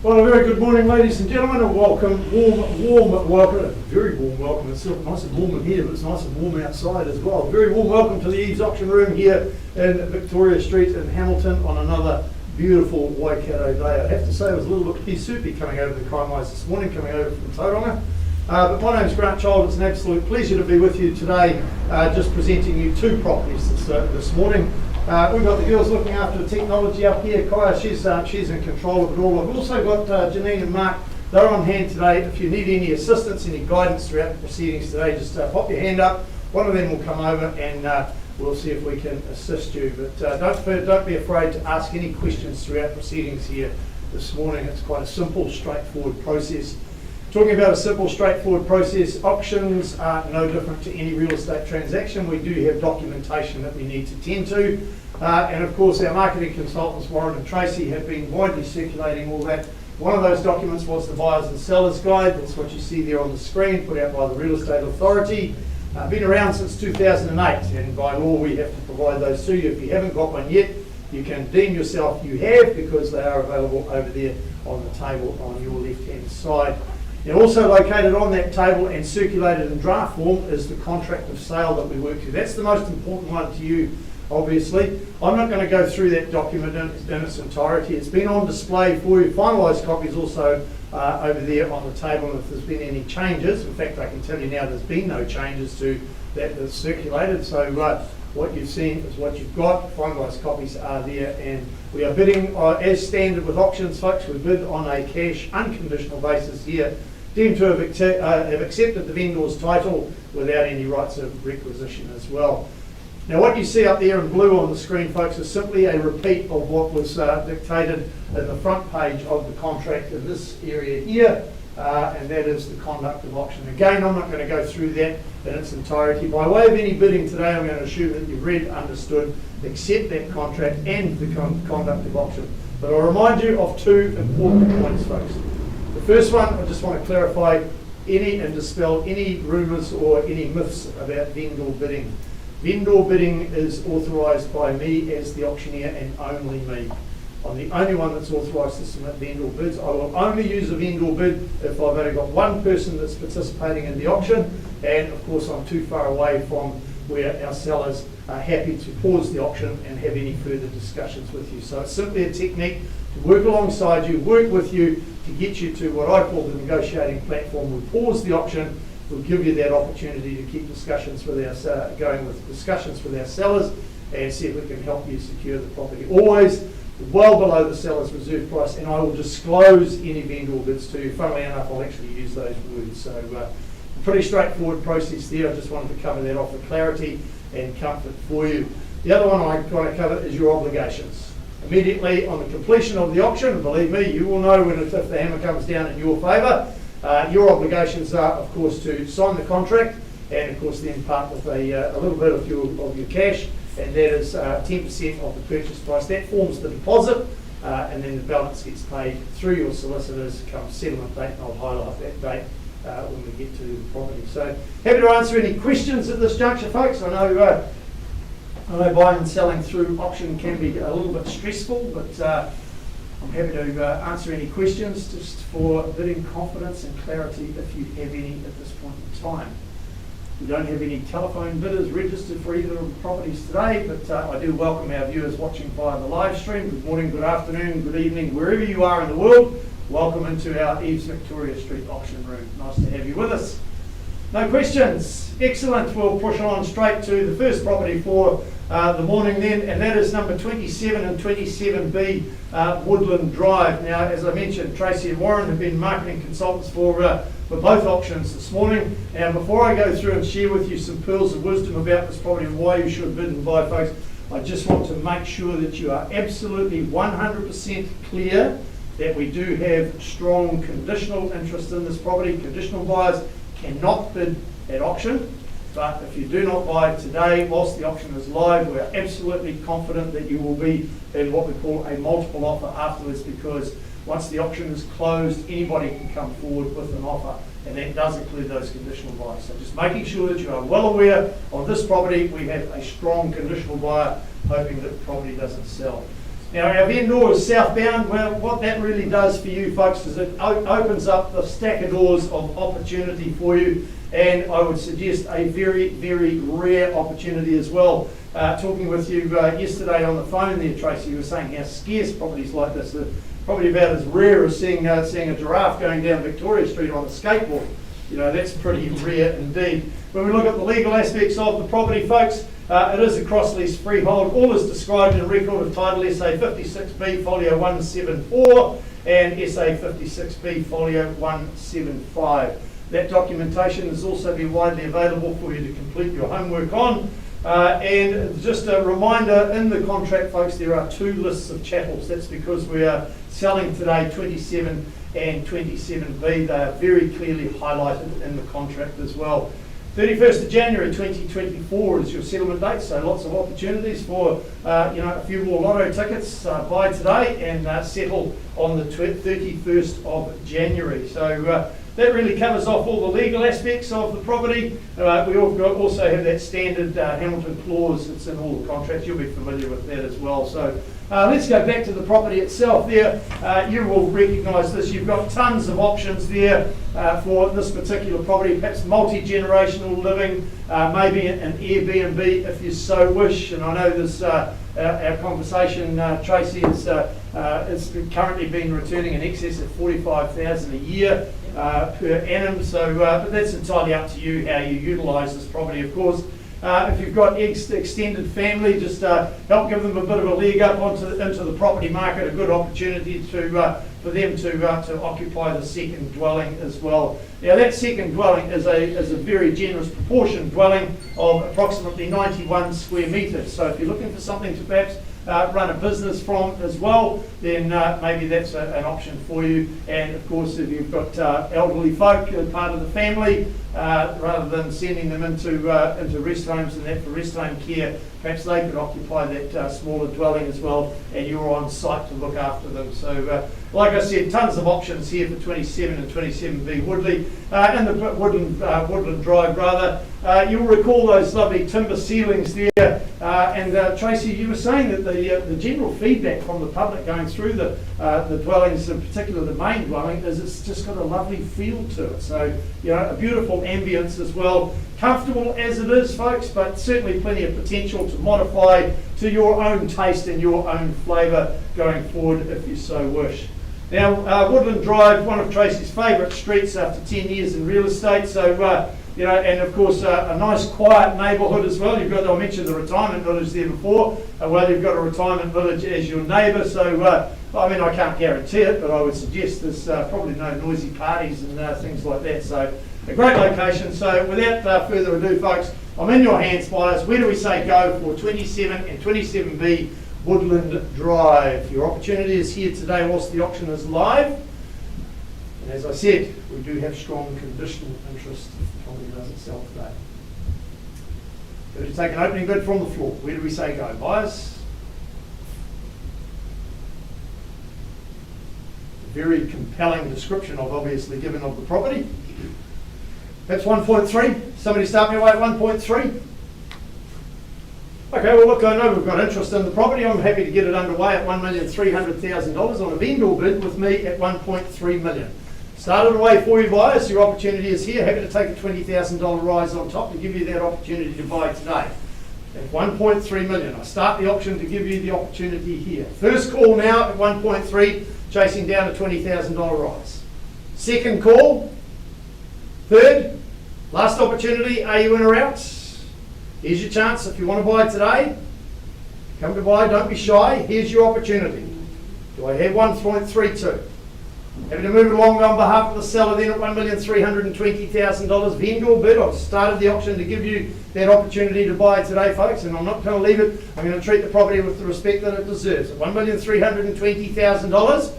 Well, a very good morning, ladies and gentlemen, and welcome, warm welcome, very warm welcome. It's nice and warm in here, but it's nice and warm outside as well. Very warm welcome to the EVES auction room here in Victoria Street in Hamilton on another beautiful Waikato day. I have to say it was a little bit soupy coming over the Kaimais this morning, coming over from Tauranga. But my name's Grant Child. It's an absolute pleasure to be with you today, just presenting you two properties this morning. We've got the girls looking after the technology up here. Kaya, she's in control of it all. I've also got Janine and Mark. They're on hand today. If you need any assistance, any guidance throughout the proceedings today, just pop your hand up. One of them will come over and we'll see if we can assist you. But don't be afraid to ask any questions throughout proceedings here this morning. It's quite a simple, straightforward process. Talking about a simple, straightforward process, auctions are no different to any real estate transaction. We do have documentation that we need to tend to. And of course, our marketing consultants, Warren and Tracy, have been widely circulating all that. One of those documents was the Buyers and Sellers Guide. That's what you see there on the screen, put out by the Real Estate Authority. Been around since 2008, and by law we have to provide those to you. If you haven't got one yet, you can deem yourself you have, because they are available over there on the table on your left-hand side. Now, also located on that table and circulated in draft form is the contract of sale that we work through. That's the most important one to you, obviously. I'm not going to go through that document in its entirety. It's been on display for you. Finalised copies also over there on the table, and if there's been any changes, in fact I can tell you now there's been no changes to that that's circulated, so what you've seen is what you've got. Finalised copies are there, and we are bidding as standard with auctions, folks. We bid on a cash unconditional basis here, deemed to have accepted the vendor's title without any rights of requisition as well. Now, what you see up there in blue on the screen, folks, is simply a repeat of what was dictated in the front page of the contract in this area here, and that is the conduct of auction. Again, I'm not going to go through that in its entirety. By way of any bidding today, I'm going to assume that you've read, understood, accept that contract and the conduct of auction. But I'll remind you of two important points, folks. The first one, I just want to clarify and dispel any rumours or any myths about vendor bidding. Vendor bidding is authorised by me as the auctioneer and only me. I'm the only one that's authorised to submit vendor bids. I will only use a vendor bid if I've only got one person that's participating in the auction, and of course I'm too far away from where our sellers are happy to pause the auction and have any further discussions with you. So it's simply a technique to work alongside you, work with you to get you to what I call the negotiating platform. We pause the auction, we'll give you that opportunity to keep discussions with our sellers and see if we can help you secure the property. Always well below the seller's reserve price, and I will disclose any vendor bids to you. Funnily enough, I'll actually use those words. So a pretty straightforward process there. I just wanted to cover that off for clarity and comfort for you. The other one I want to cover is your obligations. Immediately on the completion of the auction, believe me, you will know if the hammer comes down in your favour. Your obligations are, of course, to sign the contract and, of course, then part with a little bit of your cash, and that is 10% of the purchase price. That forms the deposit, and then the balance gets paid through your solicitors come settlement date, and I'll highlight that date when we get to the property. So happy to answer any questions at this juncture, folks. I know buying and selling through auction can be a little bit stressful, but I'm happy to answer any questions just for bidding confidence and clarity if you have any at this point in time. We don't have any telephone bidders registered for either of the properties today, but I do welcome our viewers watching via the live stream. Good morning, good afternoon, good evening, wherever you are in the world. Welcome into our EVES Victoria Street auction room. Nice to have you with us. No questions? Excellent. We'll push on straight to the first property for the morning then, and that is number 27 and 27B Woodland Drive. Now, as I mentioned, Tracy and Warren have been marketing consultants for both auctions this morning. Now, before I go through and share with you some pearls of wisdom about this property and why you should bid and buy, folks, I just want to make sure that you are absolutely 100% clear that we do have strong conditional interest in this property. Conditional buyers cannot bid at auction, but if you do not buy today whilst the auction is live, we're absolutely confident that you will be in what we call a multiple offer afterwards, because once the auction is closed, anybody can come forward with an offer, and that does include those conditional buyers. So just making sure that you are well aware of this property. We have a strong conditional buyer hoping that the property doesn't sell. Now our vendor is southbound. Well, what that really does for you folks is it opens up the stack of doors of opportunity for you, and I would suggest a very, very rare opportunity as well. Talking with you yesterday on the phone there, Tracy, you were saying how scarce properties like this are, probably about as rare as seeing a giraffe going down Victoria Street on a skateboard. You know, that's pretty rare indeed. When we look at the legal aspects of the property, folks, it is a cross-lease freehold. All is described in Record of Title SA 56B Folio 174 and SA 56B Folio 175. That documentation has also been widely available for you to complete your homework on. And just a reminder, in the contract, folks, there are 2 lists of chattels. That's because we are selling today 27 and 27B. They are very clearly highlighted in the contract as well. 31st of January 2024 is your settlement date, so lots of opportunities for a few more lotto tickets. Buy today and settle on the 31st of January. So that really covers off all the legal aspects of the property. We also have that standard Hamilton clause. It's in all the contracts. You'll be familiar with that as well. So let's go back to the property itself there. You will recognise this. You've got tons of options there for this particular property, perhaps multi-generational living, maybe an Airbnb if you so wish. And I know this, our conversation, Tracy, is currently been returning in excess of $45,000 a year per annum. So, but that's entirely up to you how you utilise this property, of course. If you've got extended family, just help give them a bit of a leg up into the property market, a good opportunity for them to occupy the second dwelling as well. Now that second dwelling is a very generous proportion dwelling of approximately 91 square metres. So if you're looking for something to perhaps run a business from as well, then maybe that's an option for you. And of course, if you've got elderly folk as part of the family, rather than sending them into rest homes and that for rest home care, perhaps they could occupy that smaller dwelling as well, and you're on site to look after them. So like I said, tons of options here for 27 and 27B Woodley, and the Woodland Drive rather. You'll recall those lovely timber ceilings there, and Tracy, you were saying that the general feedback from the public going through the dwellings, in particular the main dwelling, is it's just got a lovely feel to it. So, you know, a beautiful ambience as well. Comfortable as it is, folks, but certainly plenty of potential to modify to your own taste and your own flavour going forward if you so wish. Now, Woodland Drive, one of Tracy's favourite streets after 10 years in real estate. So, and of course, a nice quiet neighbourhood as well. You've got, I mentioned the retirement village there before. Well, you've got a retirement village as your neighbour. So, I mean, I can't guarantee it, but I would suggest there's probably no noisy parties and things like that. So, a great location. So, without further ado, folks, I'm in your hands, buyers. Where do we say go for 27 and 27B Woodland Drive? Your opportunity is here today whilst the auction is live. And as I said, we do have strong conditional interest if the property doesn't sell today. Going to take an opening bid from the floor. Where do we say go, buyers? A very compelling description I've obviously given of the property. That's 1.3. Somebody start me away at 1.3. Okay, well look, I know we've got interest in the property. I'm happy to get it underway at $1,300,000 on a vendor bid with me at $1.3 million. Started away for you buyers. Your opportunity is here. Happy to take a $20,000 rise on top to give you that opportunity to buy today. At $1.3 million. I start the auction to give you the opportunity here. First call now at 1.3, chasing down a $20,000 rise. Second call. Third, last opportunity. Are you in or out? Here's your chance. If you want to buy today, come to buy. Don't be shy. Here's your opportunity. Do I have 1.32? Happy to move along on behalf of the seller then at $1,320,000 vendor bid. I've started the auction to give you that opportunity to buy today, folks, and I'm not going to leave it. I'm going to treat the property with the respect that it deserves. At $1,320,000,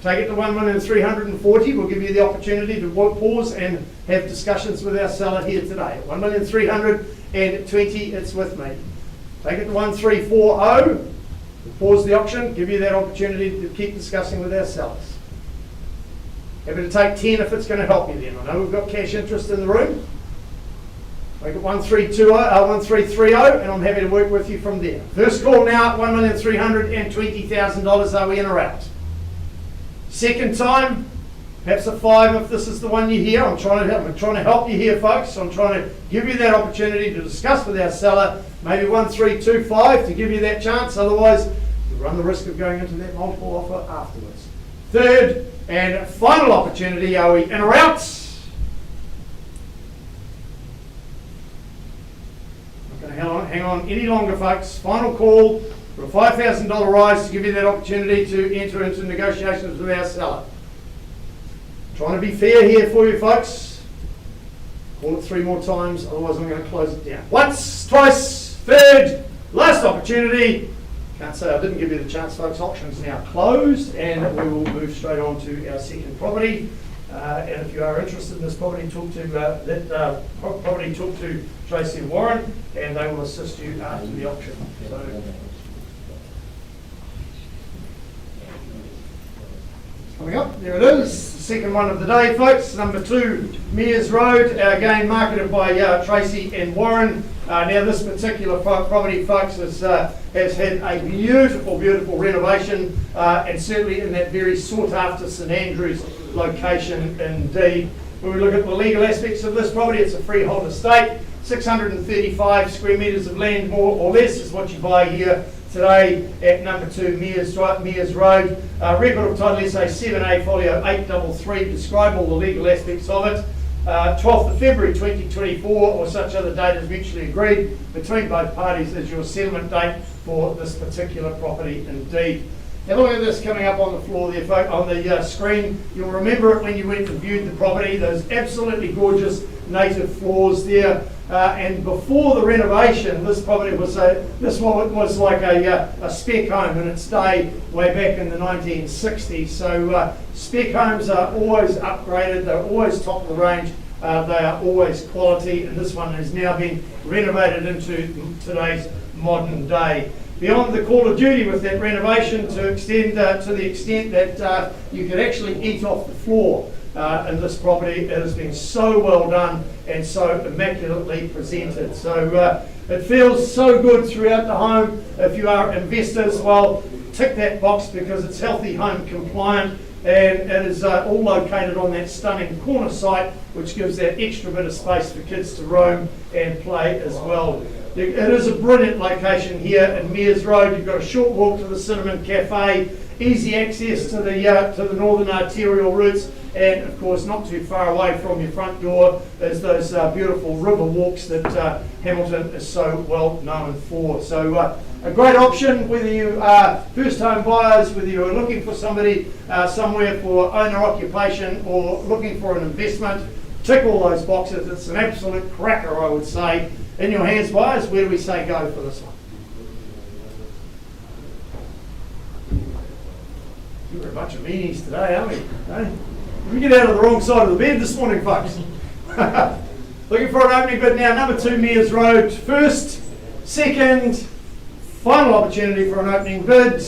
take it to $1,340,000. We'll give you the opportunity to pause and have discussions with our seller here today. At $1,320,000, it's with me. Take it to $1,340,000. We'll pause the auction, give you that opportunity to keep discussing with our sellers. Happy to take 10 if it's going to help you then. I know we've got cash interest in the room. I got 1330, and I'm happy to work with you from there. First call now at $1,320,000. Are we in or out? Second time, perhaps a 5 if this is the one you hear. I'm trying to help you here, folks. I'm trying to give you that opportunity to discuss with our seller. Maybe 1325 to give you that chance. Otherwise, you run the risk of going into that multiple offer afterwards. Third and final opportunity. Are we in or out? Hang on any longer, folks. Final call for a $5,000 rise to give you that opportunity to enter into negotiations with our seller. Trying to be fair here for you, folks. Call it 3 more times, otherwise I'm going to close it down. Once, twice, third, last opportunity. Can't say I didn't give you the chance, folks. Auction's now closed, and we will move straight on to our second property. And if you are interested in this property, talk to Tracy and Warren, and they will assist you after the auction. So, coming up, there it is, the second one of the day, folks. Number 2, Mears Road, again marketed by Tracy and Warren. Now this particular property, folks, has had a beautiful, beautiful renovation, and certainly in that very sought after St Andrews location indeed. When we look at the legal aspects of this property, it's a freehold estate, 635 square metres of land, more or less, is what you buy here today at number 2 Mears Road. Record of title SA 7A folio 833, describe all the legal aspects of it. 12th of February 2024 or such other date is mutually agreed between both parties as your settlement date for this particular property indeed. Now look at this coming up on the floor there, folks, on the screen. You'll remember it when you went and viewed the property, those absolutely gorgeous native floors there. And before the renovation, this property was like a spec home in its day, way back in the 1960s. So spec homes are always upgraded, they're always top of the range, they are always quality, and this one has now been renovated into today's modern day. Beyond the call of duty with that renovation to the extent that you could actually eat off the floor in this property. It has been so well done and so immaculately presented. So it feels so good throughout the home. If you are investors, well, tick that box because it's healthy home compliant, and it is all located on that stunning corner site, which gives that extra bit of space for kids to roam and play as well. It is a brilliant location here in Mears Road. You've got a short walk to the Cinnamon Cafe, easy access to the northern arterial routes, and of course not too far away from your front door is those beautiful river walks that Hamilton is so well known for. So a great option whether you are first home buyers, whether you're looking for somebody somewhere for owner occupation or looking for an investment. Tick all those boxes. It's an absolute cracker, I would say. In your hands, buyers, where do we say go for this one? We're a bunch of meanies today, aren't we? Hey? We get out of the wrong side of the bed this morning, folks. Looking for an opening bid now. Number 2 Mears Road. First, second, final opportunity for an opening bid.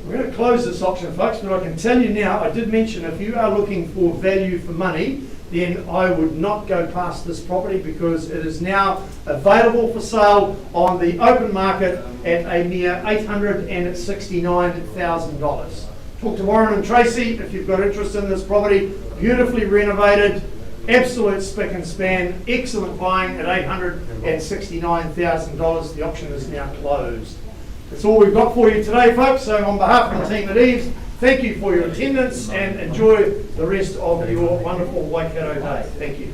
We're going to close this auction, folks, but I can tell you now, I did mention if you are looking for value for money, then I would not go past this property because it is now available for sale on the open market at a mere $869,000. Talk to Warren and Tracy if you've got interest in this property. Beautifully renovated, absolute spick and span, excellent buying at $869,000. The auction is now closed. That's all we've got for you today, folks. So on behalf of the team at EVES, thank you for your attendance and enjoy the rest of your wonderful Waikato day. Thank you.